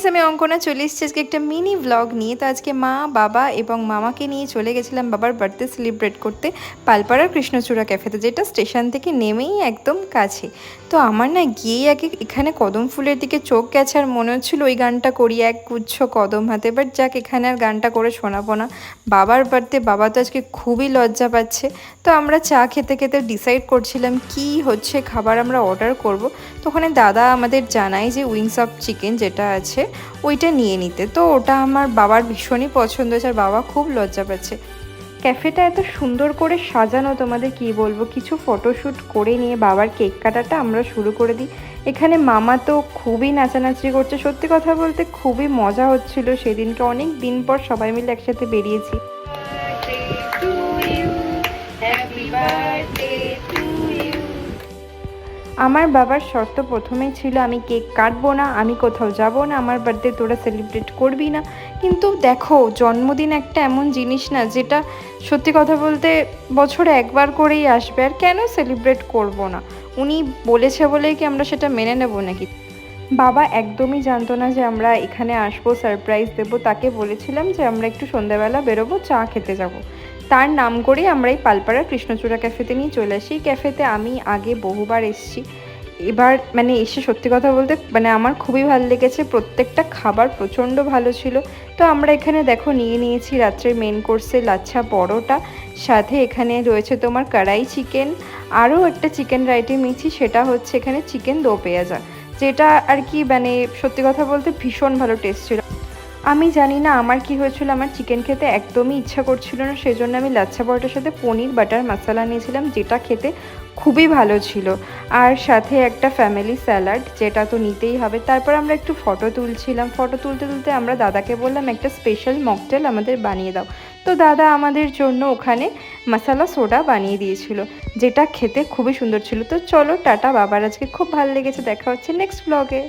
Guys, আমি অঙ্কনা চলে এসেছি আজকে একটা মিনি ব্লগ নিয়ে। তো আজকে মা, বাবা এবং মামাকে নিয়ে চলে গেছিলাম বাবার বার্থডে সেলিব্রেট করতে পালপাড়ার কৃষ্ণচূড়া ক্যাফেতে, যেটা স্টেশন থেকে নেমেই একদম কাছে। তো আমার না গিয়েই আগে এখানে কদম ফুলের দিকে চোখ গেছে, আর মনে হচ্ছিলো ওই গানটা করি, এক গুচ্ছ কদম হাতে। বাট যাক, এখানে আর গানটা করে শোনাবো না। বাবার বার্থডে, বাবা তো আজকে খুবই লজ্জা পাচ্ছে। তো আমরা চা খেতে খেতে ডিসাইড করছিলাম কি হচ্ছে খাবার আমরা অর্ডার করব। তো ওখানে দাদা আমাদের জানায় যে উইংস অফ চিকেন যেটা আছে ওইটা নিয়ে নিতে। তো ওটা আমার বাবার ভীষণই পছন্দ হয়েছে, আর বাবা খুব লজ্জা পাচ্ছে। ক্যাফেটা এত সুন্দর করে সাজানো, তোমাদের কি বলবো। কিছু ফটোশ্যুট করে নিয়ে বাবার কেক কাটাটা আমরা শুরু করে দিই। এখানে মামা তো খুবই নাচানাচি করছে। সত্যি কথা বলতে খুবই মজা হচ্ছিল সেদিনকে, অনেক দিন পর সবাই মিলে একসাথে বেরিয়েছি। আমার বাবার শর্ত প্রথমেই ছিল আমি কেক কাটবো না, আমি কোথাও যাব না, আমার বার্থডে তোরা সেলিব্রেট করবি না। কিন্তু দেখো, জন্মদিন একটা এমন জিনিস না যেটা সত্যি কথা বলতে বছরে একবার করেই আসবে, আর কেন সেলিব্রেট করব না? উনি বলেছে বলেই কি আমরা সেটা মেনে নেব নাকি? বাবা একদমই জানতো না যে আমরা এখানে আসবো, সারপ্রাইজ দেবো। তাকে বলেছিলাম যে আমরা একটু সন্ধ্যাবেলা বেরোবো, চা খেতে যাব। তার নাম করেই আমরা এই পালপাড়ার কৃষ্ণচূড়া ক্যাফেতে নিয়ে চলে আসি। এই ক্যাফেতে আমি আগে বহুবার এসেছি, এবার মানে এসে সত্যি কথা বলতে মানে আমার খুবই ভালো লেগেছে। প্রত্যেকটা খাবার প্রচণ্ড ভালো ছিল। তো আমরা এখানে দেখো নিয়ে নিয়েছি রাত্রের মেন কোর্সে লাচ্ছা পরোটা, সাথে এখানে রয়েছে তোমার কড়াই চিকেন। আরও একটা চিকেন আইটেম নিয়েছি, সেটা হচ্ছে এখানে চিকেন দো পেঁয়াজা, যেটা আর কি মানে সত্যি কথা বলতে ভীষণ ভালো টেস্ট ছিল। আমি জানি না আমার কি হয়েছিল, আমার চিকেন খেতে একদমই ইচ্ছা করছিল না, সেজন্য আমি লাচ্ছা পরোটার সাথে পনির বাটার মশলা নিয়েছিলাম, যেটা খেতে খুবই ভালো ছিল। আর সাথে একটা ফ্যামিলি স্যালাড, যেটা তো নিতেই হবে। তারপর আমরা একটু ফটো তুলছিলাম। ফটো তুলতে তুলতে আমরা দাদাকে বললাম একটা স্পেশাল মকটেল আমাদের বানিয়ে দাও। তো দাদা আমাদের জন্য ওখানে মশলা সোডা বানিয়ে দিয়েছিল, যেটা খেতে খুবই সুন্দর ছিল। তো চলো টাটা, বাবার আজকে খুব ভালো লেগেছে। দেখা হচ্ছে নেক্সট ব্লগে।